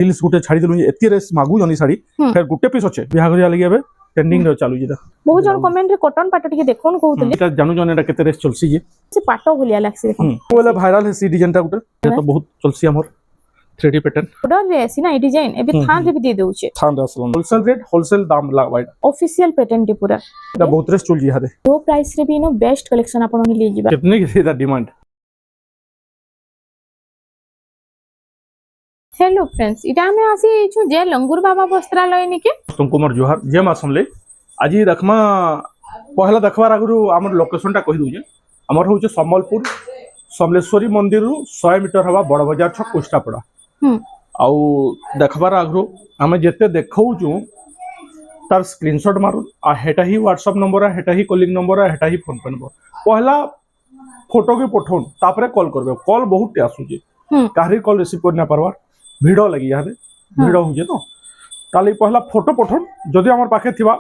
Reels গুটে ছাড়ি দেলু এতি race মাগু Johnny sari ফের গুটে পিস আছে বিয়া করিয়া লাগি এবে ট্রেন্ডিং রে চালু যেটা বহু জন কমেন্ট রে কটন পাট টিকে দেখুন কହୁতলি এটা জানু জন এটা কেতে রেস চলছি যে সে পাট ভলিয়া লাগছে দেখুন বলে ভাইরাল হেসি ডিজাইনটা গুটে এটা তো বহুত চলছি আমার 3D প্যাটার্ন অর্ডার রে আসি না এই ডিজাইন এবে থান রে বি দিয়ে দেউছে থান আসল হোলসেল রেট হোলসেল দাম লাগবাই অফিशियल প্যাটার্ন টি পুরা এটা বহুত রেস চল জিহাদে লো প্রাইস রে বি নো বেস্ট কলেকশন আপন নি লিয়ে जिबा कितने की था डिमांड। हेलो फ्रेंड्स इटा में आसी छु जे लंगुर बाबा वस्त्रालय निके तुमको मोर जोहार जे मासमले आज देखमा पहला देखबार आगु हमर लोकेशन टा कहि दउजे हमर होचे सम्बलपुर समलेश्वरी मंदिर रु 100 मीटर हवा बड़ बाजार छक कोष्टापड़ा आउ देखबार आगु हमें जेते देखौजु तार स्क्रीनशॉट मारू आ हेटा ही व्हाट्सएप नंबर आ हेटा ही कॉलिंग नंबर आ हेटा ही फोन पे नंबर पहला फोटो के पठौन तापरे कॉल करबे कॉल बहुत टे आसुजे काहरी कॉल रिसीव करना परवार भिडो लगी यारे भिडो होजे तो ताली पहला फोटो पठौन जदी हमर पाखे थिबा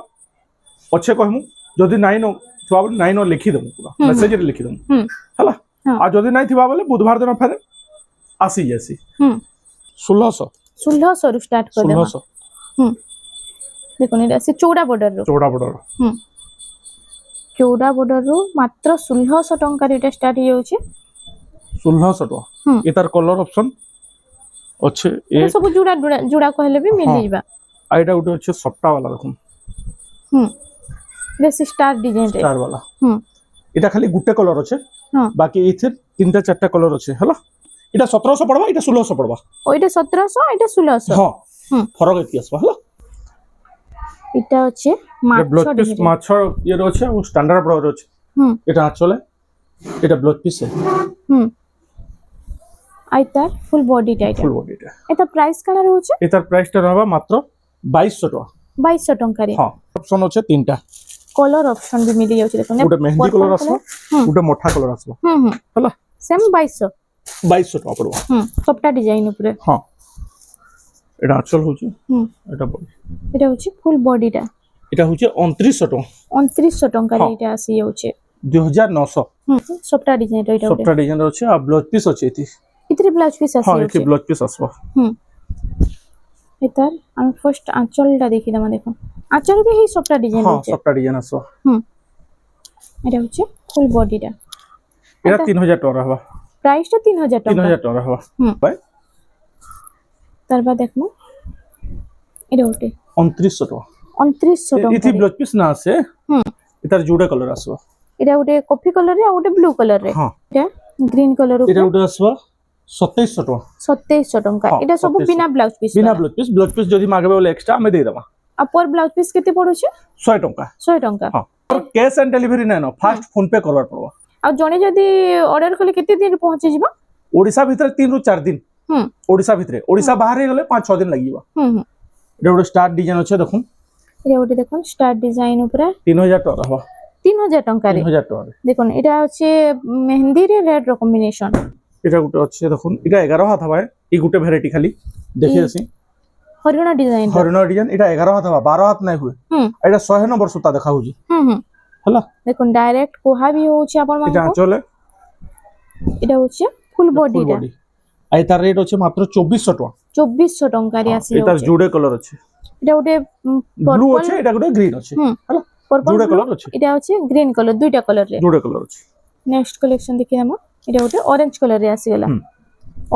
अच्छे कहमु जदी नाइ न थिबा बोले नाइ न लिखि दमु पूरा मैसेज रे लिखि दमु हला आ जदी नाइ थिबा बोले बुधवार दिन फेरे आसी जैसी 1600 रु स्टार्ट कर देबा 1600 देखो ने से चौड़ा बॉर्डर रो चौड़ा बॉर्डर रो मात्र 1600 टंका रे एटा स्टार्ट हो छै 1600 टका एतार कलर ऑप्शन अच्छे ए सब जुड़ा जुड़ा कहले भी मिल जाइबा आइटा उठे अच्छे सप्ता वाला देखुन बेसी स्टार डिजाइन रे स्टार वाला एटा खाली गुटे कलर अच्छे बाकी इथे तीनटा चारटा कलर अच्छे हला एटा 1700 पड़बा एटा 1600 पड़बा ओ एटा 1700 एटा 1600 हां फरक एति आसबा हला এটা হচ্ছে ব্লাউজ পিস মাছর ইয়ের আছে ও স্ট্যান্ডার্ড ব্লাউজ আছে এটা আঁচলে এটা ব্লাউজ পিস আইতার ফুল বডি টাইটা এটা প্রাইস কালার হচ্ছে এটার প্রাইসটা রহবা মাত্র 2200 টাকা 2200 টাকা রে হ্যাঁ অপশন আছে তিনটা কলর অপশন भी মিলি যাচ্ছে দেখুন ওটা মেহেন্দি কলর আসবে ওটা মোটা কলর আসবে হলা সেম 2200 টাকা পড়বা সবটা ডিজাইন উপরে হ্যাঁ এটা আঁচল হচ্ছে এটা বডি এটা হচ্ছে ফুল বডিটা এটা হচ্ছে 2900 টাকা 2900 টাকা রে এটা আসি যাচ্ছে 2900 সবটা ডিজাইন এটা সবটা ডিজাইন আছে আর ব্লাউজ পিস আছে এটি ইতরে ব্লাউজ পিস আছে হ্যাঁ এটি ব্লাউজ পিস আসবে এটার আমি ফার্স্ট আঁচলটা দেখি দামা দেখুন আঁচল भी এই সবটা ডিজাইন আছে হ্যাঁ সবটা ডিজাইন আছে এটা হচ্ছে ফুল বডিটা এটা 3000 টাকা হবে প্রাইসটা 3000 টাকা 3000 টাকা হবে ভাই তারপর দেখো এটা ওটে 2900 টাকা 2900 টাকা এটি ব্লাউজ পিস না আছে এটার জোড়া কালার আসবে এটা ওটে কফি কালার রে আর ওটে ব্লু কালার রে হ্যাঁ এটা গ্রিন কালার এটা ওটে আসবে 2700 টাকা 2700 টাকা এটা সব বিনা ব্লাউজ পিস যদি মাগবে বলে এক্সট্রা আমি দেই দেবা আপর ব্লাউজ পিস কেতে পড়ুছে 100 টাকা 100 টাকা হ্যাঁ ক্যাশ অন ডেলিভারি নাই না ফাস্ট ফোন পে করবার পড়বা আর জনে যদি অর্ডার করলে কেতে দিন পৌঁছে ଯିବା ওড়িশা ভিতরে 3 ରୁ 4 দিন ওড়িশা ভিতরে ওড়িশা বাহারে গেলে 5-6 দিন লাগিবা এটা ওটা স্টার ডিজাইন আছে দেখুন এটা ওটা দেখুন স্টার ডিজাইন উপরে 3000 টাকা হবা 3000 টাকা রে 3000 টাকা দেখুন এটা হচ্ছে মেহেন্দি রে রেড র কম্বিনেশন এটা গুটে আছে দেখুন এটা 11 হাত হবে এই গুটে ভ্যারাইটি খালি দেখি আসি হরিণা ডিজাইন এটা 11 হাত হবে 12 হাত নাই हुए এটা 100 নম্বর সুতা দেখা হউজি হলা দেখুন ডাইরেক্ট কোহা भी হচ্ছে আপন মানে এটা চলে এটা হচ্ছে ফুল বডিটা আই তার রেট হচ্ছে মাত্র 2400 টাকা 2400 টাকা রে আসি এটার জুড়ে কালার আছে এটা ওটে ব্লু আছে এটা গুটে গ্রিন আছে হলা জুড়ে কালার আছে এটা হচ্ছে গ্রিন কালার দুইটা কালার রে জুড়ে কালার আছে নেক্সট কালেকশন দেখি আমরা এটা ওটে অরেঞ্জ কালার রে আসি গলা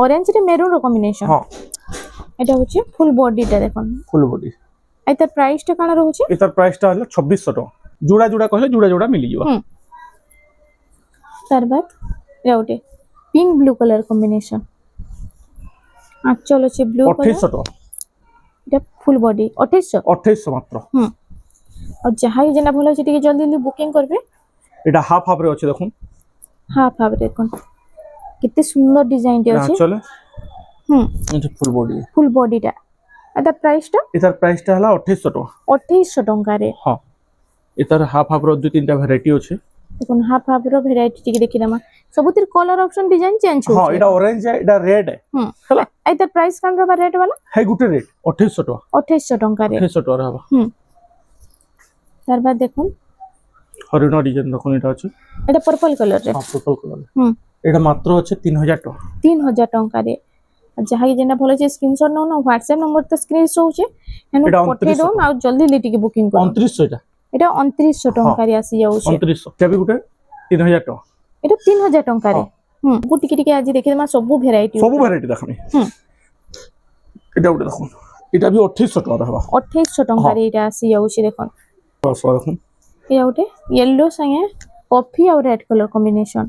অরেঞ্জ রে মেরুন র কম্বিনেশন হ্যাঁ এটা হচ্ছে ফুল বডিটা দেখুন ফুল বডি এটার প্রাইসটা কানা রহুছে এটার প্রাইসটা হলো 2600 টাকা জোড়া জোড়া কইলে জোড়া জোড়া মিলি যাবে তারপর এটা ওটে পিঙ্ক ব্লু কালার কম্বিনেশন আঁচল আছে ব্লু কালার 2800 টাকা এটা ফুল বডি 2800 মাত্র আর যাহাই যেটা ভালো আছে টিকে জলদি জলদি বুকিং করবে এটা হাফ হাফ রে আছে দেখুন হাফ হাফ দেখুন কিতে সুন্দর ডিজাইনটি আছে চলে এটা ফুল বডিটা এটা প্রাইসটা হলো 2800 টাকা রে হ্যাঁ এটার হাফ হাফ র দুই তিনটা ভ্যারাইটি আছে দেখুন হাফ হাফ র ভ্যারাইটি টিকে দেখি দামা সবুতির কলর অপশন ডিজাইন চেঞ্জ হচ্ছে হ্যাঁ এটা অরেঞ্জ এটা রেড হলা এটা প্রাইস কান রবা রেড वाला হাই গুটে রেট 2800 টাকা 2800 টাকা রে 2800 টাকা হবে তারপর দেখুন হরিণা ডিজাইন দেখুন এটা আছে এটা পার্পল কালার রে পার্পল কালার এটা মাত্র হচ্ছে 3000 টাকা 3000 টাকা রে ଯାହା ଯେନ୍ଟା ଭଲ ଅଛି ସ୍କ୍ରିନଶଟ ନଉନ WhatsApp ନମ୍ବର ତ ସ୍କ୍ରିନ ଶୋଉଛେ ହେନୁ ଏଇଟା ପଠେଇ 2900 ଦଉନ ଆଉ ଜଲ୍ଦି ଟିକେ ବୁକିଂ କର 2900 ଏଟା এটা 2900 ଟଙ୍କାରେ ଆସି ଯାଉଛି 2900 এটা ବି ଗୋଟେ 3000 ଟଙ୍କା এটা 3000 ଟଙ୍କାରେ ମୁଁ ଟିକେ ଆଜି ଦେଖିଦେମା ସବୁ ଭେରାଇଟି ସବୁ ଭେରାଇଟି ଦେଖମି এটা ଗୋଟେ ଦେଖୁন এটা ବି 2800 ଟଙ୍କା ରହିବା 2800 ଟଙ୍କାରେ ଏଇଟା ଆସି ଯାଉଛି ଦେଖୁন ଦେଖୁন ଏଇଟା ଗୋଟେ ୟେଲୋ ସାଙ୍ଗେ କଫି ଆଉ ରେଡ୍ କଲର କମ୍ବିନେସନ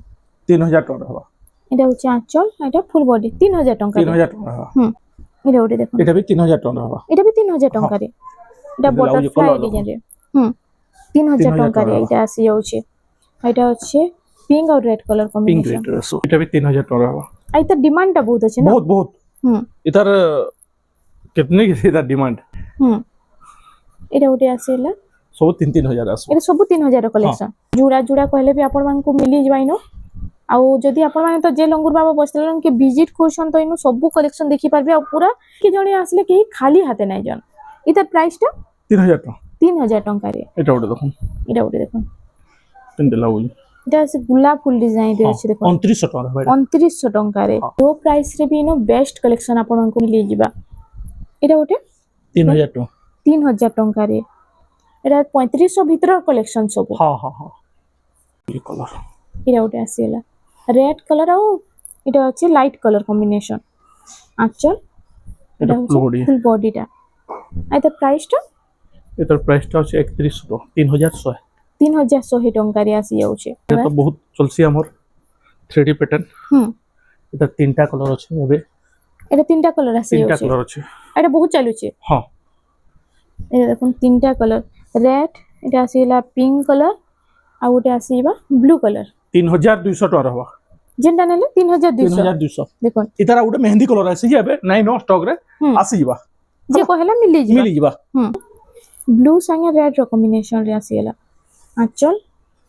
3000 ଟଙ୍କା ରହିବା এটা হচ্ছে আঁচল এটা ফুল বডি 3000 টঙ্কা 3000 টଙ୍କା ରହିବା এটা ওটা দেখুন এটা ବି 3000 ଟଙ୍କା ରହିବା এটা ବି 3000 ଟଙ୍କାରେ এটা এটা ଲାଗୁଛି ବଟରଫ୍ଲାଏ colour ଡିଜାଇନ ରେ 3000 ଟଙ୍କାରେ ଏଇଟା ଆସି ଯାଉଛି ଏଇଟା ଅଛି ପିଙ୍କ ଆଉ red colour pink combination red ରେ এটা ବି 3000 ଟଙ୍କା ରହିବା ଆଉ ଏଟା ଡିମାଣ୍ଡ ଟା ବହୁତ ଅଛି ନା ବହୁତ ବହୁତ इधर कितने की इधर डिमांड এটা ଗୋଟେ ଆସିଲା सब 3000 आसो এটা ସବୁ 3000 କଲେକ୍ସନ ଜୁଡା ଜୁଡା କହିଲେ ବି ଆପଣ ମାନଙ୍କୁ ମିଲି ଯିବାଇନୁ ଆଉ ଯଦି ଆପଣ ମାନେ ତ ଯେ ଲଙ୍ଗୁର ବାବା ବସିଲେ କି ଭିଜିଟ କରୁଛନ୍ ତ ଇନୁ ସବୁ କଲେକ୍ସନ ଦେଖି ପାରବେ ଆଉ ପୁରା କି ଜଣେ ଆସିଲେ କେହି ଖାଲି ହାତେ নাই ଜନ ଇତା ପ୍ରାଇସ ଟା 3000 टका 3000 ଟଙ୍କାରେ এটা ওটা দেখুন এটা ଗୋଟେ দেখুন তিনটে লাগুଛି এটা আছে গোলাপ ফুল ডিজাইন ରେ ଅଛି ଦେଖুন 2900 ଟଙ୍କା ଭାଇ 2900 ଟଙ୍କାରେ ଲୋ ପ୍ରାଇସ ରେ ବି ଇନୁ ବେଷ୍ଟ କଲେକ୍ସନ ଆପଣଙ୍କୁ ମିଲି ଯିବା এটা ଗୋଟେ 3000 ଟଙ୍କା 3000 ଟଙ୍କାରେ এটা 3500 ଭିତର କଲେକ୍ସନ ସବୁ ହଁ ହଁ ହଁ ये कलर এটা ଗୋଟେ ଆସିଲା ରେଡ୍ କଲର ଆଉ এটা ଅଛି লাইট কলর কম্বিনেশন আঁচল এটা হচ্ছে body। ফুল বডিটা এটা প্রাইসটা এটার প্রাইসটা হচ্ছে 3100 ଟଙ୍କା 3100 3100 ଟଙ୍କାରେ ଆସି ଯାଉଛି ये तो बहुत চলছি আমার 3D প্যাটার্ন এটা তিনটা কলর আছে ଏବେ এটা তিনটা কলর আসি তিনটা যাଉଛି কলর আছে এটা বহুত চালুছে হ্যাঁ এটা দেখুন তিনটা কলর রেড এটা আসিলা পিঙ্ক কলর ଆଉ ଗୋଟେ ଆସିବା ବ୍ଲୁ କଲର 3200 ଟଙ୍କା ରହିବା ଯେନ୍ଟା ନେଲେ 3200 3200 ଦେଖୁନ इतार ଗୋଟେ मेहंदी कलर आसी जे ଏବେ ନାଇଁ नो स्टॉक रे आसी ଯିବା ଯେ କହିଲା ମିଲି ଯିବା ମିଲି ଯିବା ବ୍ଲୁ ସାଙ୍ଗେ ରେଡ୍ ର କମ୍ବିନେସନ ରେ ଆସିଲା ଆঁচଲ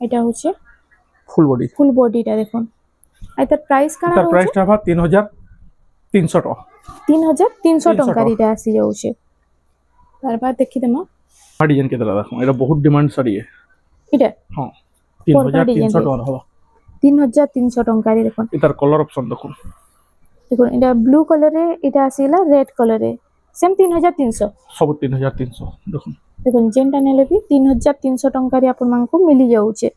এটা হচ্ছে ফুল বডি টা দেখুন এটা প্রাইস কানা इतार রয়েছে प्राइस टा 3300 ଟଙ୍କା 3300 ଟଙ୍କାରେ এটা আসি যাଉଛି তারপর দেখি দেমা শাড়ি জেন কেতলা দেখো এটা বহুত ডিমান্ড শাড়ি এটা হ্যাঁ 3300 ଟଙ୍କା ରହିବା 3300 ଟଙ୍କାରେ দেখুন इतार कलर ऑप्शन দেখুন দেখুন এটা ব্লু কলরে এটা আসিলা রেড কলরে সেম 3300 सब 3300 দেখুন দেখুন যেনটা নেলে ବି 3300 ଟଙ୍କାରେ ଆପଣମାନଙ୍କୁ ମିଲି ଯାଉଛି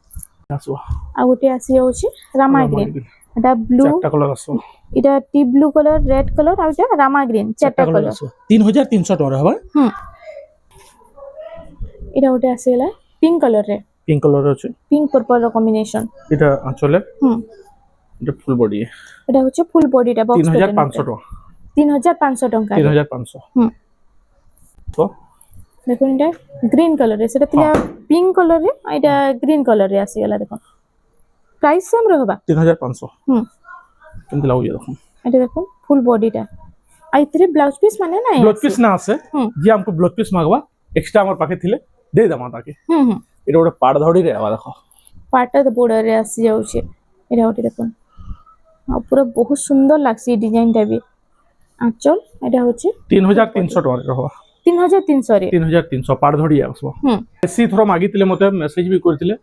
আসवा ଆଉ ଗୋଟେ ଆସି ଯାଉଛି ରାମା ଗ୍ରୀନ এটা ব্লু চারটা কলর আসवा এটা টি ব্লু কলর রেড কলর আর এটা রামা গ্রিন চারটা কলর আসवा 3300 ଟଙ୍କା ରହିବା এটা ଗୋଟେ ଆସିଲା পিঙ্ক কলরে পিঙ্ক কলর আছে পিঙ্ক পর্পল র কম্বিনেশন এটা আঁচলে এটা ফুল বডি এটা হচ্ছে ফুল বডিটা বক্স 3500 ଟଙ୍କା 3500 ଟଙ୍କା 3500 তো দেখুন এটা গ্রিন কলরে সেটা ଥିଲା পিঙ্ক কলরে এটা গ্রিন কলরে আসিগলা দেখুন প্রাইস সেম रहबा 3500 কেমতি লাগুছে দেখুন এটা দেখুন ফুল বডিটা আইতরে ব্লাউজ পিস মানে না ব্লাউজ পিস না আছে যে আমকো ব্লাউজ পিস মাগবা এক্সট্রা আমার পাখে থিলে দে দামা তাকে এটা ওটা পাড় ধড়ি রে আবা দেখো পাটা বর্ডরে আসি যাচ্ছে এটা ওটা দেখুন আর পুরো বহুত সুন্দর লাগছে এই ডিজাইনটা বি আঁচল এটা হচ্ছে 3300 ଟଙ୍କା ରହିବା 3300 রে 3300 পাড় ধড়ি আসবা বেশি থর মাগিতিলে মতে মেসেজ বি করতিলে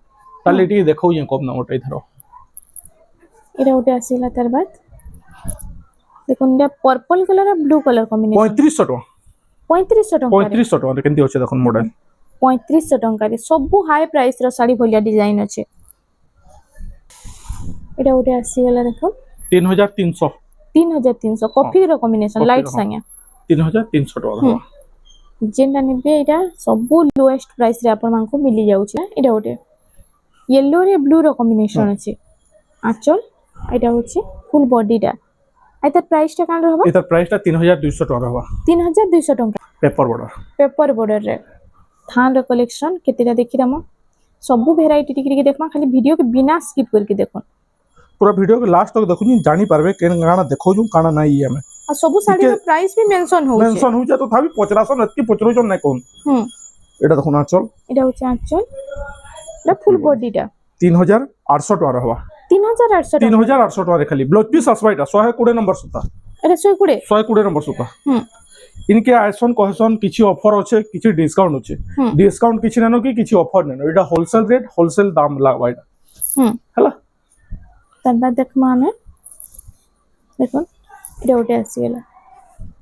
তাহলে এটি দেখাও যে কম নামটা এই ধরো এটা ওটা আসিলা তার বাদ দেখুন এটা পার্পল কালার আর ব্লু কালার কম্বিনেশন 3500 ଟଙ୍କା 3500 ଟଙ୍କା 3500 ଟଙ୍କା କେମିତି ଅଛି ଦେଖୁন ମଡେଲ 3500 ଟଙ୍କାରେ ସବୁ ହାଇ ପ୍ରାଇସ ର ଶାଢୀ ଭଳିଆ ଡିଜାଇନ ଅଛି এটা ওটা আসিগলা দেখুন 3300 3300 কফি র কম্বিনেশন লাইট সাঙ্গে 3300 ଟଙ୍କା ରହିବା যেটা নিবে এটা সবু লোয়েস্ট প্রাইস রে আপন মানকু মিলি যাଉଛି এটা ওটে ইয়েলো রে ব্লু র কম্বিনেশন আছে আঁচল এটা হচ্ছে ফুল বডিটা এটা প্রাইসটা কান रहबा এটার প্রাইসটা 3200 ଟଙ୍କା ରହିବା 3200 ଟଙ୍କା পেপার বর্ডর পেপর বর্ডর রে থান র কলেকশন কেতেটা দেখি দমা সবু ভ্যারাইটি টিকি দেখমা খালি ভিডিও के बिना स्किप करके देखो पूरा वीडियो के लास्ट तक देखु जानी पारबे केन गाना देखौ छु काना नाही हमें आ सबु साड़ी रो प्राइस भी मेंशन हो मेंशन हो जा तो थाबी 50 नत्ती 50 जन नाही कोन এটা দেখুন আঁচল এটা হচ্ছে আঁচল এটা ফুল বডিটা 3800 টাকা रहबा 3800 টাকা 3800 টাকা খালি ব্লাউজ পিস আসবা এটা 120 নম্বর সুতা এটা 120 নম্বর সুতা इनके आइसन कहसन किछि ऑफर আছে किछि डिस्काउंट আছে डिस्काउंट किछि नानो कि किछि ऑफर नानो এটা होलसेल रेट होलसेल दाम लागबा এটা हला तब देखमा हमें देखो এটা ওটা আসিগলা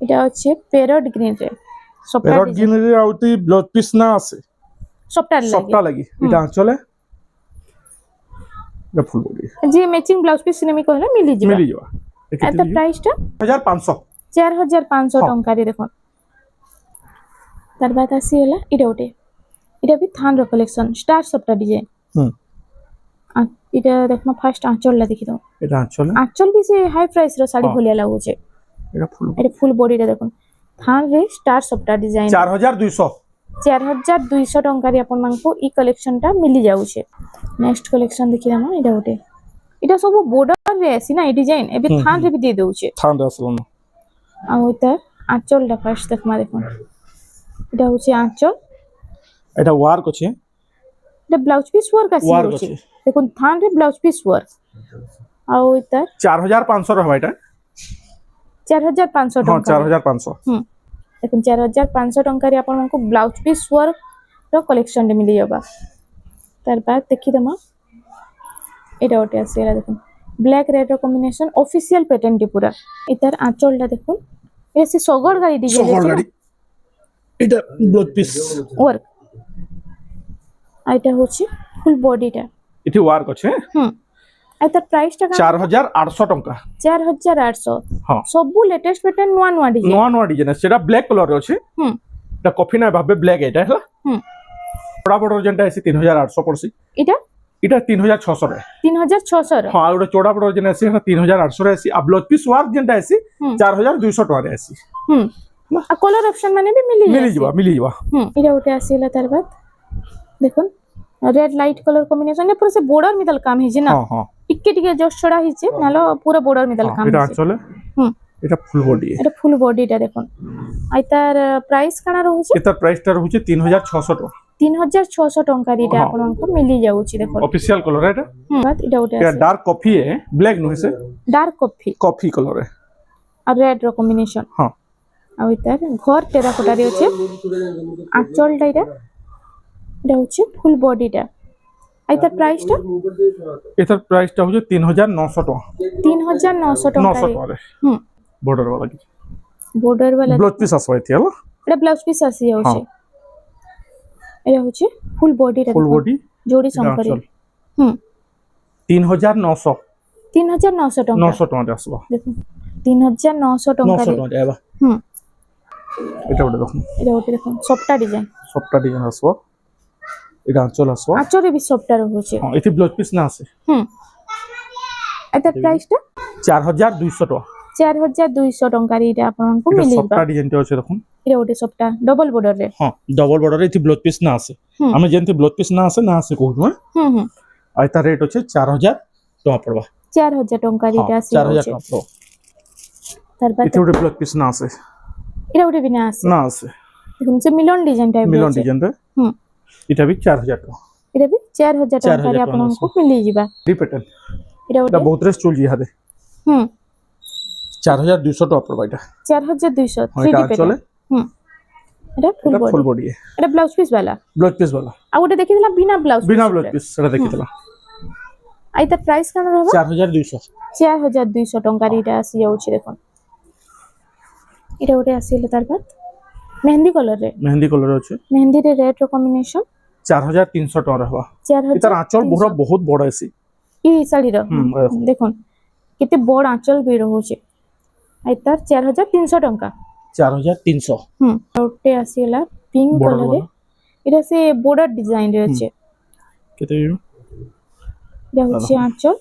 এটা হচ্ছে প্যারট গ্রিন রে সফটা প্যারট গ্রিন রে আউতি ব্লাউজ পিস না আছে সফটা সফটা লাগি এটা আঁচলে এটা ফুল বডি যে ম্যাচিং ব্লাউজ পিস সিনেমি কহলে মিলি ଯିବା মিলি যাবা এত প্রাইসটা 1500 4500 ଟଙ୍କାରେ ଦେଖୁন ତାର ବାଦ ଆସିଗଲା ଏଇଟା ଗୋଟେ ଏଇଟା ବି ଥାନର କଲେକ୍ସନ ଷ୍ଟାର ସଫ୍ଟ ଡିଜାଇନ হুম এটা দেখো ফার্স্ট আঁচলটা দেখি দাও এটা আঁচলে আঁচল ବି ସେ ହାଇ ପ୍ରାଇସ ର ଶାଢୀ ଭଳିଆ ଲାଗୁଛି এটা ফুল ফুল বডিটা দেখুন থান রে ଷ୍ଟାର ସଫ୍ଟ ଡିଜାଇନ 4200 4200 ଟଙ୍କାରେ ଆପଣ ମାନଙ୍କୁ ଇ କଲେକ୍ସନ ଟା ମିଳି ଯାଉଛି ନେକ୍ସଟ କଲେକ୍ସନ ଦେଖି ଦାମ ଏଇଟା ଗୋଟେ এটা ସବୁ border রে আছে না এই ডিজাইন এবে থান রে भी দিয়ে দউছে থান আসলো না আর ওইটা আঁচলটা ফার্স্ট দেখমা দেখুন এটা হচ্ছে আঁচল এটা ওয়ার্ক আছে এটা ব্লাউজ পিস ওয়ার্ক আছে ওয়ার্ক হচ্ছে আছে দেখুন থান রে ব্লাউজ পিস ওয়ার্ক আর ওইটা 4500 রহবা এটা 4500 হ্যাঁ টাকা 4500 দেখুন 4500 ଟଙ୍କାରେ ଆପଣଙ୍କୁ ବ୍ଲାଉଜ ପିସ୍ ୱାର୍କ ର କଲେକ୍ସନ ରେ ମିଳି ଯାବା ତାର ବାଦ ଦେଖି ଦମା এটা ওটা আসিলা দেখুন ব্ল্যাক রেড র কম্বিনেশন অফিশিয়াল প্যাটার্ন টি পুরা এটার আঁচলটা দেখুন এটা সে সগড় গাড়ি ডিজাইন সগড় গাড়ি এটা ব্লাউজ পিস ওয়ার্ক আর এটা হচ্ছে ফুল বডিটা এটি ওয়ার্ক আছে আর তার প্রাইসটা 4800 টাকা 4800 হ্যাঁ সবু লেটেস্ট প্যাটার্ন নয়া নয়া ডিজাইন নয়া ডিজাইন সেটা ব্ল্যাক কালার আছে এটা কফি না ভাবে ব্ল্যাক এটা হলা বড় বড় যেটা আছে 3800 পড়ছি এটা এটা 3600 রে 3600 র হ্যাঁ ওটা চড়া বড় যেটা আছে 3800 রে আছে আর ব্লাউজ পিস ওয়ার্ক যেটা আছে 4200 টাকা রে আছে আর কলর অপশন মানে भी মিলি যাবা এটা ওটা আসিলা তার বাদ দেখুন রেড লাইট কলর কম্বিনেশন পুরো সে বর্ডর মিদল কাম হিছে না হ্যাঁ হ্যাঁ টিকে টিকে জস্ট ছড়া হিছে নালো পুরো বর্ডর মিদল কাম এটা হিছে চলে এটা ফুল বডি এটা ফুল বডিটা দেখুন আই তার প্রাইস কানা রহুছে এটা প্রাইসটা রহুছে 3600 টাকা 3600 টঙ্কার এটা আপনাଙ୍କୁ মিলি যাଉଛି দেখুন অফিশিয়াল কালার এটা বাট এটা ওটা এটা ডার্ক কফি এ ব্ল্যাক নহে সে ডার্ক কফি কালার এ আর রেড র কম্বিনেশন হ্যাঁ আর তার ঘর টেরাকোটারে আছে আঁচলটা এটা হচ্ছে ফুল বডিটা আই তার প্রাইসটা এটার প্রাইসটা হচ্ছে 3900 টাকা 3900 900 টাকা টাকা রে বর্ডার वाला কি বর্ডার वाला ব্লাউজ পিস আসবে এটি হলো এটা ব্লাউজ পিস আসি যাচ্ছে এটা হচ্ছে ফুল বডিটা ফুল বডি জোড়ি সম্পরে 3900 3900 টাকা 900 টাকা আসবে দেখুন 3900 টাকা 900 টাকা যাবা এটা ওটা দেখুন এটা ওটা দেখুন সবটা ডিজাইন সবটা ডিজাইন আসবে এটা আঁচল আসবে আঁচলে भी সবটা রହୁছে হ্যাঁ এটি ব্লাউজ পিস না আছে এটা প্রাইসটা 4200 টাকা 4200 টঙ্কার এটা আপনাଙ୍କୁ এটা মিলিবা সবটা ডিজাইনটা আছে দেখুন এটা ওটা সবটা ডবল বর্ডর রে হ্যাঁ ডবল বর্ডর এটি ব্লাউজ পিস না আছে আমি যেতে ব্লাউজ পিস না আছে কହୁଛୁ আর তার রেট হচ্ছে 4000 টাকা পড়বা 4000 টঙ্কার এটা আসি 4000 টাকা পড়ো তারপর এটি ওটা ব্লাউজ পিস না আছে এটা ওটা বিনা আছে না আছে দেখুন সে মিলন ডিজাইন টাইপ মিলন ডিজাইন রে এটা भी 4000 টাকা এটা भी 4000 টঙ্কারে আপনাଙ୍କୁ মিলি ଯିବା রিপিটেন এটা এটা বহুত রেস চুল জিহাদে 4200 টাকা পড়বা এটা 4200 এটা 3D চলে এটা ফুল বডি এটা ব্লাউজ পিস वाला ব্লাউজ পিস वाला আর ওটা দেখিছিলাম বিনা ব্লাউজ পিস সেটা দেখিতলা আই তার প্রাইস কেন হবে 4200 4200 টঙ্কার এটা আসি যাଉଛି দেখুন এটা ওটা আসিলে তার বাদ মেহেন্দি কালার রে মেহেন্দি কালার আছে মেহেন্দি রে রেড র কম্বিনেশন 4300 টাকা रहबा 4000 এটার আঁচল পুরো বহুত বড় আছে এই শাড়ির দেখুন কেতে বড় আঁচল বি রହୁছে আই তার 4300 টঙ্কা 4300 ওটে আসিলা পিঙ্ক কালার রে এটা সে বর্ডার ডিজাইন রে আছে কেতে এটা হচ্ছে আঁচল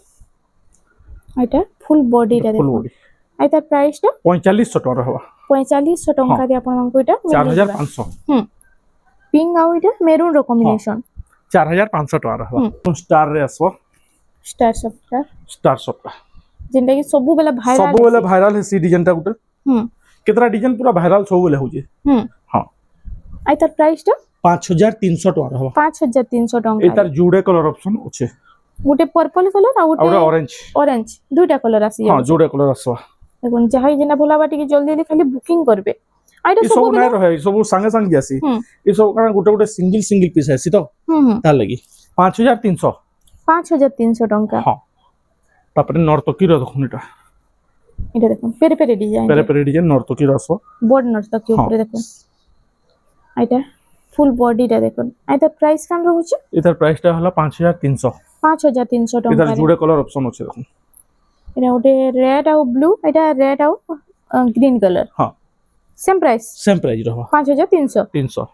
এটা ফুল বডিটা ফুল দেখুন বডি আই তার প্রাইসটা 4500 টাকা रहबा 4500 টঙ্কা দিয়ে আপনাଙ୍କୁ এটা 4500 পিঙ্ক আর এটা মেরুন র কম্বিনেশন 4500 টাকা रहबा স্টার রে আসবো স্টার সবটা যেটা কি সবু বেলা ভাইরাল হেসি ডিজাইনটা গুটে কেতরা ডিজাইন পুরা ভাইরাল সবু বেলা হউছে হ্যাঁ আই তার প্রাইসটা 5300 টাকা रहबा 5300 টঙ্কা এটার জুড়ে কালার অপশন আছে গোটে পার্পল কালার আর গোটে অরেঞ্জ দুইটা কালার আসি হ্যাঁ জুড়ে কালার আসবা দেখুন যাহাই যেনা ভোলাবা টিকে জলদি খালি বুকিং করবে আইটা এই সব নাই রহে সব সাঙ্গে সাঙ্গে আসি এই সব কারণ গোটে গোটে সিঙ্গেল পিস আসি তো তার লাগি 5300 5300 টঙ্কা হ্যাঁ তারপরে নর্তকীর দেখুন এটা এটা দেখুন পেরে পেরে ডিজাইন পেরে পেরে ডিজাইন নর্তকী রস বড় নর্তকী উপরে দেখুন এটা ফুল বডিটা দেখুন এটার প্রাইস কেমন রହୁଛି এটার প্রাইসটা হলো 5300 5300 এটার ଟଙ୍କାରେ জুড়ে কালার অপশন আছে দেখুন এটা ଗୋଟେ ରେଡ୍ ଆଉ ବ୍ଲୁ এটা ରେଡ୍ ଆଉ ଗ୍ରୀନ କଲର হ্যাঁ সেম প্রাইস সেম প্রাইস রহব 5300 300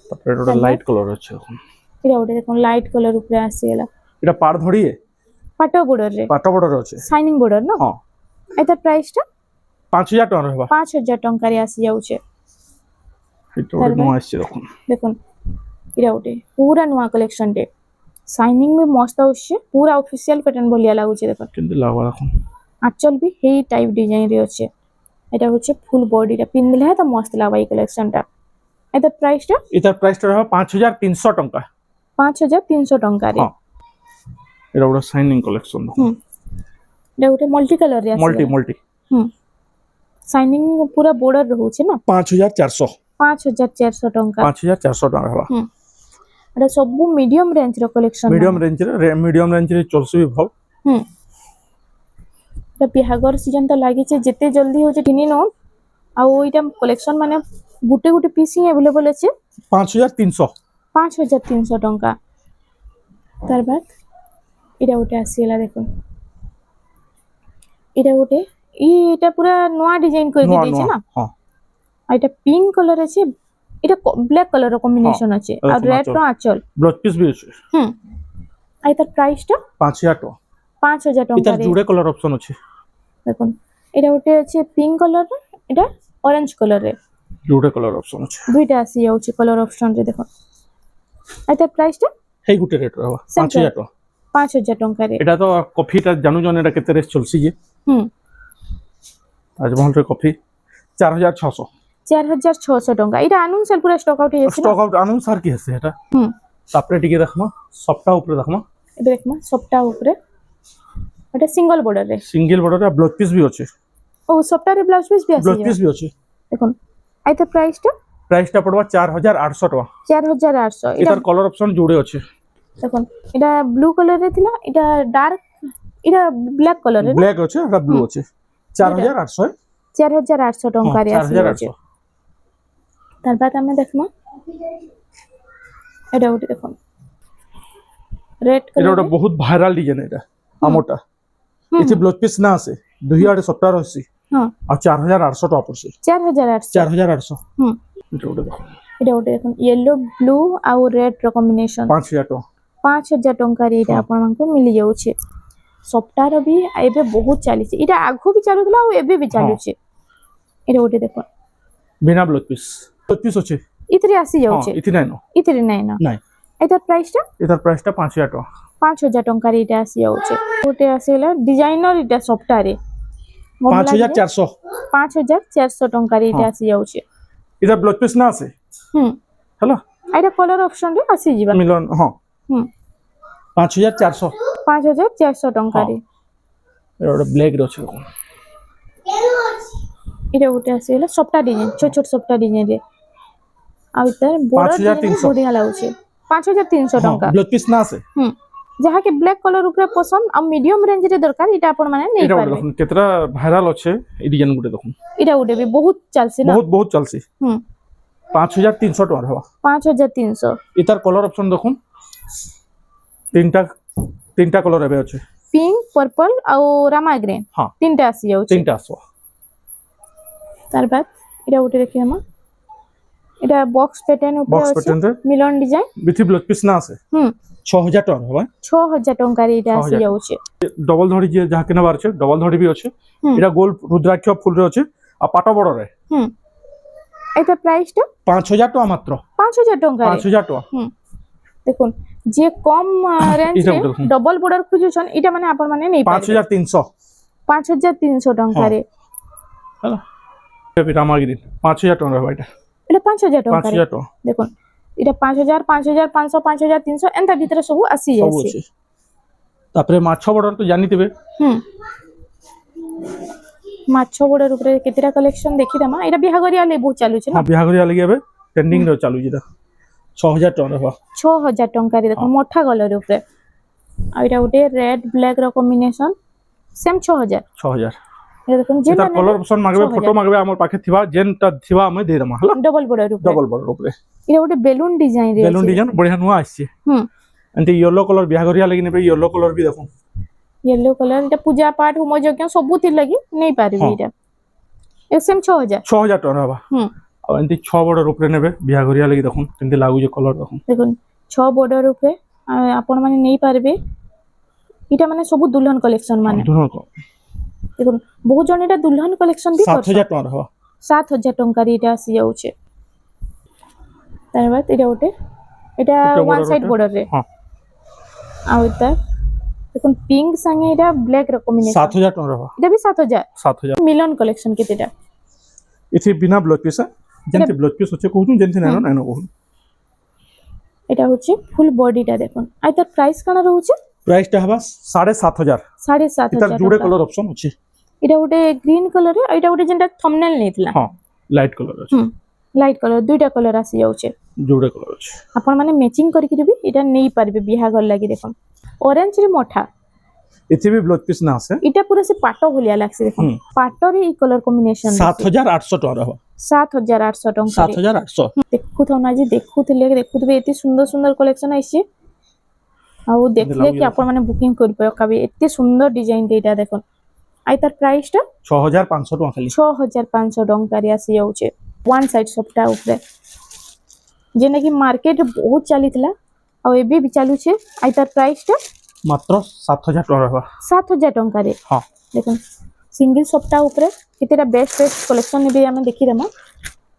তারপরে এটা লাইট কালার আছে দেখুন এটা ଗୋଟେ দেখুন লাইট কলর উপরে ଆସିଗଲା এটা পার ধরিয়ে পাট বর্ডর রে পাট বর্ডর আছে শাইনিং বর্ডর না হ্যাঁ এটার প্রাইসটা 5000 টাকা রহব 5000 ଟଙ୍କାରେ ଆସି ଯାଉଛି এটা ଗୋଟେ ନୂଆ ଆସିଛି দেখুন দেখুন এটা ଗୋଟେ ପୁରା ନୂଆ କଲେକ୍ସନ ଟେ শাইনিং ବି ମସ୍ତ ଆସୁଛି ପୁରା ଅଫିସିଆଲ ପ୍ୟାଟର୍ନ ଭଳିଆ ଲାଗୁଛି ଦେଖୁন କେମିତି ଲାଗବା ଦେଖୁন ଆଚଲ ବି ହେଇ ଟାଇପ ଡିଜାଇନ ରେ ଅଛି এটা হচ্ছে ফুল বডিটা পিনলে তো মস্ত লাগবে এই কালেকশনটা এটার প্রাইসটা এটার প্রাইসটা রহব 5300 টাকা 5300 ଟଙ୍କାରେ হ্যাঁ এটা ଗୋଟେ শাইনিং কালেকশন হুম এটা ଗୋଟେ মল্টি কালার রে মল্টি আছে মল্টি হুম শাইনিং পুরা বর্ডর রହୁଛି না 5400 5400 ଟଙ୍କା 5400 টাকা রহব হুম এটা ସବୁ ମିଡିୟମ ରେଞ୍ଜ ର କଲେକ୍ସନ ମିଡିୟମ ରେଞ୍ଜରେ ଚଲସି ବି ଭଲ হুম এটা বিহাগর সিজন তো লাগিছে যেতে জলদি হচ্ছে কিনি নো ଆଉ ଏଇଟା କଲେକ୍ସନ ମାନେ ଗୋଟେ ଗୋଟେ ପିସ୍ ହିଁ अवेलेबल ଅଛି 5300 5300 ଟଙ୍କା ତାର ବାଦ ଏଇଟା ଗୋଟେ ଆସିଗଲା ଦେଖୁন ଏଇଟା ଗୋଟେ ଏଇଟା ପୁରା ନୂଆ ଡିଜାଇନ କରିକି ଦେଇଛି ନା ହଁ ଆଉ ଏଇଟା ପିଙ୍କ କଲର ଅଛି এটা ব্ল্যাক কালার র কম্বিনেশন আছে আর রেড র আঁচল ব্লাউজ পিস ବି ଅଛି হুম আর এটার প্রাইসটা 5000 টাকা 5000 এটার টাকা জুড়ে কালার অপশন আছে দেখুন এটা ଗୋଟେ আছে পিঙ্ক কলর এটা অরেঞ্জ কলর রে জুড়ে কালার অপশন আছে দুইটা আসি যাଉଛି কলর অপশন রে দেখুন এটার প্রাইসটা হেই গুটে রেট রহব 5000 টাকা 5000 ଟଙ୍କାରେ এটা তো কফিটা জানু জন এটা কেতে রেট চলছি যে হুম তাজমহল রে কফি 4600 4600 ଟଙ୍କା এটা আনুন সেল পুরা স্টক আউট হয়েছে স্টক আউট অনুসার কি আছে এটা হুম তারপরে টিকে দেখমা সবটা উপরে দেখমা ଏବେ দেখমা সবটা উপরে এটা সিঙ্গল বর্ডর রে সিঙ্গেল বর্ডর আর ব্লাউজ পিস भी আছে ও সবটারে ব্লাউজ পিস भी আসি ব্লাউজ পিস भी আছে দেখুন এটার প্রাইসটা প্রাইসটা পড়বা 4800 টাকা 4800 এটা এটার কালার অপশন জুড়ে আছে দেখুন এটা ব্লু কালার রে ଥିଲା এটা ডার্ক এটা ব্ল্যাক কালার রে ব্ল্যাক আছে আর ব্লু আছে 4800 4800 ଟଙ୍କାରେ আসি যাଉଛି 4800 তার বাদ আমি দেখমা এটা ওটি দেখুন রেড এটা কালার ওটা বহুত ভাইরাল ডিজাইন এটা আমোটা এতে ব্লাউজ পিস না আছে 2880 হ্যাঁ আর 4800 টাকা পড়ছে 4800 4800 হুম এটা ওটা দেখো এটা ওটি দেখুন ইয়েলো ব্লু ଆଉ ରେଡ୍ ର କମ୍ବିନେସନ 5000 টাকা 5000 ଟଙ୍କାରେ ଏଇଟା ଆପଣମାନଙ୍କୁ ମିଳି ଯାଉଛି ସପ୍ତାହର ବି ଏବେ ବହୁତ ଚାଲିଛି ଏଇଟା ଆଗକୁ ବି ଚାଲୁଥିଲା ଆଉ ଏବେ ବି ଚାଲୁଛି ଏଇଟା ଗୋଟେ ଦେଖୁন বিনা ব্লাউজ পিস আছে ইতরে আসি যাচ্ছে ইতি নাই না ইতরে নাই না নাই এটার প্রাইসটা এটার প্রাইসটা 5000 টাকা 5000 ଟଙ୍କାରେ ଏଇଟା ଆସି ଯାଉଛି ଗୋଟେ ଆସିଗଲା ଡିଜାଇନର ଏଇଟା ସପ୍ତାହରେ 5400 5400 ଟଙ୍କାରେ ଏଇଟା ଆସି ଯାଉଛି এটা ব্লাউজ পিস না আছে হুম হ্যালো ଏଇଟା କଲର ଅପସନରେ ଆସି ଯିବା মিলন হ্যাঁ হুম 5400 5400 ଟଙ୍କାରେ এটা ওটা ব্ল্যাক রে আছে দেখুন এটা ଗୋଟେ ଆସିଗଲା ସପ୍ତାହ ଡିଜାଇନ ଛୋଟ ଛୋଟ ସପ୍ତାହ ଡିଜାଇନରେ ଆଉ ତାର ବଡ 5300 ବଢିଆ ଲାଗୁଛି 5300 ଟଙ୍କା ব্লাউজ পিস না আছে হুম ଯାହାକି ବ୍ଲାକ୍ କଲର ଉପରେ ପସନ୍ଦ ଆଉ ମିଡିୟମ ରେଞ୍ଜରେ ଦରକାର ଏଇଟା ଆପଣ ମାନେ ନେଇ এটা ওটা ପାରିବେ দেখুন কেতরা ভাইরাল আছে এই ডিজাইন গুটে দেখুন ଏଇଟା ଗୋଟେ ବି ବହୁତ ଚାଲଛି ନା বহুত বহুত চলছে হুম 5300 টাকা হবা 5300 এটার কালার অপশন দেখুন তিনটা কালার এবে আছে পিঙ্ক পর্পল ଆଉ ରାମା ଗ୍ରୀନ ହଁ ତିନିଟା ଆସି ଯାଉଛି তিনটা আসো ତାର ବାଦ ଏଇଟା ଗୋଟେ ଦେଖିବା ମା এটা বক্স প্যাটার্ন উপরে বক্স আছে প্যাটার্ন রে মিলন ডিজাইন বিথি ব্লাউজ পিস না আছে হুম 6000 টাকা হবা 6000 ଟଙ୍କାରେ ଏଇଟା ଆସି 6000 ଯାଉଛି ডবল ধড়ি যে যাকে নেবার আছে ডবল ধড়ি भी আছে হুম। এটা গোল রুদ্রাক্ষ ফুল রে আছে আর পাট বড় রে হুম এটা প্রাইসটা 5000 টাকা মাত্র 5000 ଟଙ୍କାରେ 5000 টাকা হুম দেখুন যে কম রেঞ্জ ଏଇଟା ରେ ଦେଖୁନ୍। ଡବଲ বর্ডର খুঁজুছন এটা মানে আপন মানে নেই পারবে 5300 5300 ଟଙ୍କାରେ হ্যালো এটা রামাগিরি 5000 টাকা হবা এটা এটা 5000 ଟଙ୍କାରେ 5000 টাকা দেখুন এটা 5000 5500 5300 এন্তা ভিতরে সব আসি সব যাচ্ছে আছে তারপরে মাছ বড় তো জানিতেবে হুম মাছ বড়র উপরে কেতেটা কালেকশন দেখি দামা এটা বিহাগরিয়া লেবু চালুছে না হ্যাঁ বিহাগরিয়া লাগি যাবে ট্রেন্ডিং রে চালু যেটা 6000 টাকা হবা 6000 ଟଙ୍କାରେ দেখুন মোটা কলর উপরে আর এটা ଗୋଟେ রেড ব্ল্যাক র কম্বিনেশন সেম 6000 6000 এটা দেখুন যে তার কলর অপশন মাগবে 6000 ফটো মাগবে আমার পাখে থিবা যেনটা থিবা আমি দেই দেমা হলা ডবল বর্ডর উপরে ডবল বর্ডর উপরে এটা ଗୋଟେ বেলুন ডিজাইন রে বেলুন ডিজাইন বঢ়িয়া নুয়া আসছে হুম এন্টি ইয়েলো কলর বিহাগরিয়া লাগি নেবে ইয়েলো কলর বি দেখুন येलो कलर এটা পূজা পাঠ হোম যজ্ঞ ସବୁ ଥି লাগি নেই পারবি হ্যাঁ। এটা এসএম 6000 6000 টাকা হবা হুম আর এন্টি 6 বর্ডর উপরে নেবে বিহাগরিয়া লাগি দেখুন কেমতি লাগুছে কলর দেখুন দেখুন 6 বর্ডর উপরে আপন মানে নেই পারবে এটা মানে ସବୁ দুলহন কালেকশন মানে দুনো দেখুন বহু জন এটা দুলহন কালেকশন বি করছে 7000 টাকা হবা 7000 টঙ্কার এটা আসি যাচ্ছে তারপর এটা ওটে এটা এটা ওয়ান border সাইড ওটা? বর্ডর রে হ্যাঁ আর এটা দেখুন পিঙ্ক সঙ্গে এটা ব্ল্যাক র কম্বিনেশন 7000 টাকা হবা এটা বি 7000 7000 মিলন কালেকশন কেতেটা এটি বিনা ব্লাউজ পিস যেমতি ব্লাউজ পিস হচ্ছে কোহুন যেমতি নানো নানো কোহুন এটা হচ্ছে ফুল বডিটা দেখুন আর তার প্রাইস কানা রହୁছে প্রাইসটা হবা 7500 7,500 এটার জুড়ে কালার অপশন আছে এটা ଗୋଟେ গ্রিন কলর আর এটা ଗୋଟେ যেটা থম্বনেল নেইতলা হ্যাঁ লাইট কালার আছে লাইট কলর দুইটা কলর আসি যাচ্ছে জুড়ে কালার আছে আপন মানে ম্যাচিং করিকি বি এটা নেই পারবে বিহাঘর লাগি দেখুন অরেঞ্জ রে মঠা এটি বি ব্লাউজ পিস না আছে এটা পুরো সে পাট ভলিয়া লাগছে দেখুন পাটরে এই কলর কম্বিনেশন 7800 টাকা হবা 7,800 টঙ্কা 7800 দেখুথাও না যে দেখুথিবে এতে সুন্দর সুন্দর কলেকশন আইছে ଆଉ ଦେଖିଲେ କି ଆପଣ ମାନେ ବୁକିଂ କରି ପକାବେ ଏତେ ସୁନ୍ଦର ଡିଜାଇନ ଏଇଟା ଦେଖୁন ଆଇ ତାର ପ୍ରାଇସ୍ ଟା 6500 টাকা খালি 6500 ଟଙ୍କାରେ ଆସି ଯାଉଛି ୱାନ୍ ସାଇଡ୍ ସପ୍ଟା ଉପରେ ଯେନେ କି ମାର୍କେଟ ବହୁତ ଚାଲିଥିଲା ଆଉ ଏବେ ବି ଚାଲୁଛେ ଆଇ ତାର ପ୍ରାଇସ୍ ଟା মাত্র 7000 টাকা হবা 7000 ଟଙ୍କାରେ হ্যাঁ দেখুন সিঙ্গল সপ্তা উপরে কেତେଟା ବେଷ୍ଟ କଲେକ୍ସନ ଏବେ ଆମେ ଦେଖିଦେମା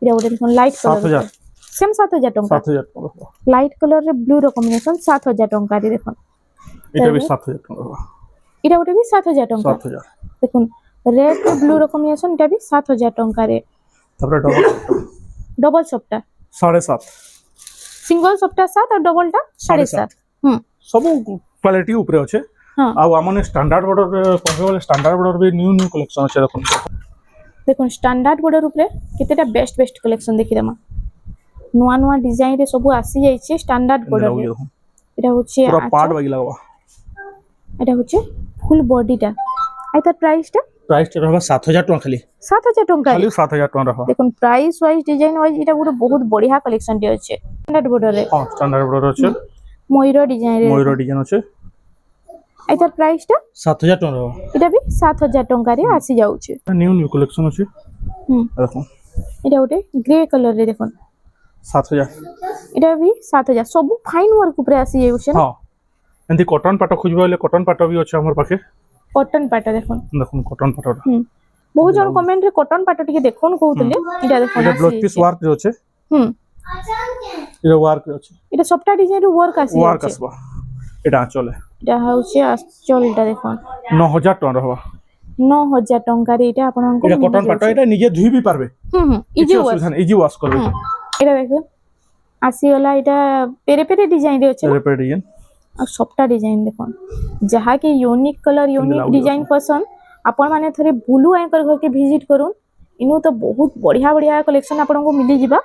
ଏଇଟା ଗୋଟେ ଦେଖୁন ଲାଇଟ୍ କଲର 7000 ସେମ୍ 7000 ଟଙ୍କା 7000 টাকা হবা লাইট কলর রে ব্লু র কম্বিনেশন 7000 টঙ্কারে দেখুন এটা বি 7000 টাকা হবা এটা ওটা বি 7000 টঙ্কা 7000 দেখুন রেড র ব্লু র কম্বিনেশন এটা বি 7000 টঙ্কারে তারপরে ডবল ডবল সপ্তা 7.5 সিঙ্গল সপ্তা 7 আর ডবলটা 7.5 ସବୁ କ୍ୱାଲିଟି ଉପରେ ଅଛି ହଁ ଆଉ ଆମନେ ଷ୍ଟାଣ୍ଡାର୍ଡ ବର୍ଡର କହିବେ ବୋଲେ ଷ୍ଟାଣ୍ଡାର୍ଡ ବର୍ଡର ବି ନ୍ୟୁ ନ୍ୟୁ କଲେକ୍ସନ ଅଛି ଦେଖୁন দেখুন স্ট্যান্ডার্ড বর্ডর উপরে কেতেটা বেস্ট বেস্ট কালেকশন দেখিদেমা নয়া নয়া ডিজাইন রে সবু আসি যাইছে স্ট্যান্ডার্ড বর্ডর রে এটা হচ্ছে পুরো পার্ট বাগি লাগবা এটা হচ্ছে ফুল বডিটা আর তার প্রাইসটা প্রাইসটা रहबा 7000 টাকা খালি 7000 টঙ্কা খালি 7000 টাকা रहबा দেখুন প্রাইস ওয়াইজ ডিজাইন ওয়াইজ এটা পুরো বহুত বড়িয়া কালেকশন টি আছে স্ট্যান্ডার্ড বর্ডর রে হ্যাঁ ষ্ଟାଣ୍ଡାର୍ଡ ବର୍ଡର ଅଛି ময়ূর ডিজাইন রে ময়ূর ডিজাইন ଅଛି আর তার প্রাইসটা 7000 টাকা रहबा এটা বি 7000 টঙ্কারে আসি যাଉଛି ନ୍ୟୁ ନ୍ୟୁ କଲେକ୍ସନ ଅଛି দেখুন এটা ওটে গ্রে কলর রে দেখুন 7000 এটা বি 7000 সবু ফাইন ওয়ার্ক উপরে আসি যাଉଛି না হ্যাঁ এন্তি কটন পাট খুঁজবা হলে কটন পাট ବି ଅଛି আমার পাখে কটন পাটা দেখুন দেখুন কটন পাটটা বহু জন কমেন্ট রে কটন পাটা টিকে দেখুন কହୁଥିଲେ এটা দেখুন এটা ব্লাউজ পিস ওয়ার্ক রে আছে এটা ওয়ার্ক রে আছে এটা সবটা ডিজাইন রে ওয়ার্ক আসি ওয়ার্ক যাচ্ছে আসবা এটা চলে এটা হচ্ছে আঁচলটা দেখুন 9000 টাকা रहबा 9000 টঙ্কারে এটা আপনাদের এটা কটন পাট এটা নিজে ধুই भी পারবে ইজি কিছু ওয়ার্ক অসুবিধা নেই ইজি ওয়াশ করবে এটা দেখুন আসিগলা এটা পেরে পেরে ডিজাইন রে আছে রেপে ডিজাইন আর সবটা ডিজাইন দেখুন যাহা কি ইউনিক কলর ইউনিক ডিজাইন পছন্দ আপন মানে থরে বুলু আইকর ঘরকে ভিজিট করুন ইনু তো বহুত বঢ়িয়া বঢ়িয়া কালেকশন আপনাদের মিলি ଯିବା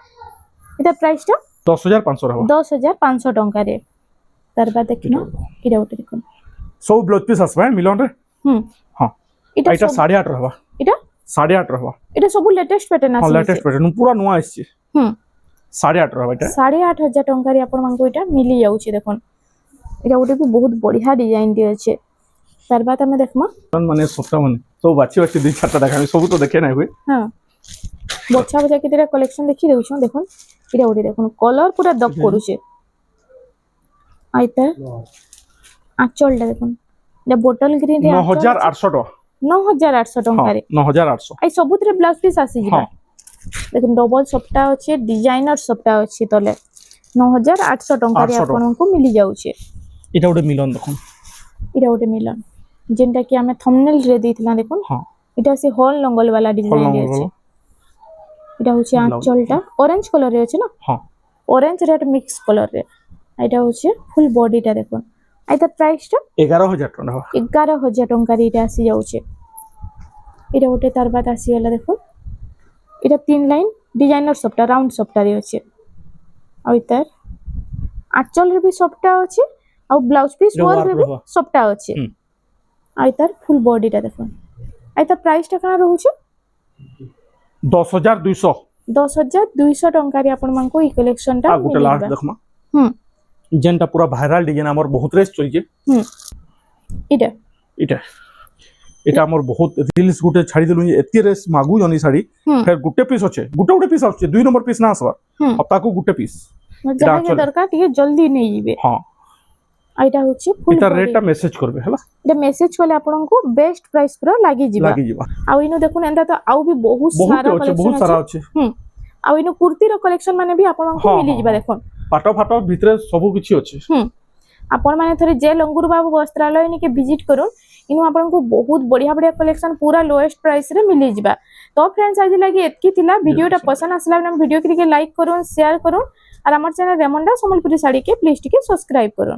এটা প্রাইসটা 10500 रहबा 10500 টঙ্কারে তারপর দেখুন এটা ওটা দেখুন সব ব্লাউজ পিস আসবে মিলন রে হ্যাঁ এটা এটা 8.5 रहबा এটা 8.5 रहबा এটা সব লেটেস্ট প্যাটার্ন হ্যাঁ আছে লেটেস্ট প্যাটার্ন পুরা নয়া আসছে 8.5 रहबा এটা 8500 টঙ্কারে আপনাদের এটা মিলি যাচ্ছে দেখুন এটা ওটা भी बहुत बढ़िया डिजाइन दी আছে তারপর আমি দেখমা মানে সবটা মানে সব বাছি বাছি দুই চারটা দেখাবি সব তো দেখে নাই হুই হ্যাঁ বচ্চা বচ্চা কেতেটা কালেকশন দেখি দেউছো দেখুন এটা ওটা দেখুন কলর পুরা দক করুছে আইতা আঁচলটা দেখুন এটা বোতল গ্রিন রে 9800 টাকা 9800 টঙ্কারে 9800 এই সবুতরে ব্লাউজ পিস আসি ଯିବା দেখুন ডবল সবটা আছে ডিজাইনার সবটা আছে তলে 9800 টঙ্কারে 800 আপনাদের মিলি যাচ্ছে এটা ওটা মিলন দেখুন এটা ওটা মিলন যেটা কি আমি থম্বনেল রে দিইতলা দেখুন হ্যাঁ এটা সে হল লঙ্গল वाला ডিজাইন রে আছে এটা হচ্ছে আঁচলটা অরেঞ্জ কালার রে আছে না হ্যাঁ অরেঞ্জ রেড মিক্স কালার রে এটা হচ্ছে ফুল বডিটা দেখুন আইতা প্রাইসটা 11000 টাকা 11000 টঙ্কার এটা আসি যাচ্ছে এটা ওটে তার বাদ আসি গলা দেখুন এটা 3 লাইন ডিজাইনার সবটা রাউন্ড সবটা রে আছে আর তার আঁচল রে भी সবটা আছে আর ব্লাউজ পিস ওয়ার্ক রে भी সবটা আছে আর তার ফুল বডিটা দেখুন ଏଇଟା ପ୍ରାଇସଟା କାଣା ରହୁଛି 10,200 10,200 ଟଙ୍କାରେ ଆପଣମାନଙ୍କୁ ଏଇ କଲେକ୍ସନଟା आ गोटे लास्ट ମିଳିଯିବ। देखमा ହୁଁ जेनटा पूरा भाइराल डिजाइन हमर बहुत रेस चलजे ଏଇଟା इटा এটা আমার বহুত রিলস গুটে ছাড়ি দিলু এতি রেস মাগু জনি শাড়ি হুম। ফের গুটে পিস আছে গুটে পিস আছে 2 নম্বর পিস না আসবা হুম। হপ্তাহକୁ গুটে পিস ଯାହାକେ actually- ଦରକାର ଟିକେ ଜଲ୍ଦି ନେଇଯିବେ। ହଁ ଆଉ ଏଇଟା ହଉଛି ফুল এটা রেটটা মেসেজ করবে হলা এটা মেসেজ কলে ଆପଣଙ୍କୁ বেস্ট প্রাইস পুରା ଲାଗିଯିବ। লাগি ଯିବା ଆଉ ଇନୁ ଦେଖୁନ ଏନ୍ତା ତ ଆଉ ବି ବହୁତ ବହୁତ ସାରା ଅଛି କଲେକ୍ସନ ବହୁତ ସାରା ଅଛି। ଅଛି ଆଉ ଇନୁ କୁର୍ତ୍ତୀର କଲେକ୍ସନ ମାନେ ବି ଆପଣଙ୍କୁ ହଁ, ମିଳିଯିବ ହଁ। ଦେଖୁନ। ପାଟ ଫାଟ ଭିତରେ ସବୁ କିଛି ଅଛି ଆପଣ ମାନେ ଥରେ ଜେ ଲଙ୍ଗୁର ବାବୁ ବସ୍ତ୍ରାଳୟ ନିକେ ভিজিট করুন ইনু ଆପଣଙ୍କୁ ବହୁତ ବଢିଆ ବଢିଆ କଲେକ୍ସନ ପୁରା ଲୋଏଷ୍ଟ ପ୍ରାଇସ ରେ ମିଳିଯିବା। ତ फ्रेंड्स ଆଜି ଲାଗି ଏତକି ଥିଲା ভিডিওটা পছন্দ আসলে আপনি ভিডিও কে লাইক করুন শেয়ার করুন আর আমার চ্যানেল রেমন্ডা সম্বলপুরি শাড়ি কে প্লিজ টিকে সবস্ক্রাইব করুন।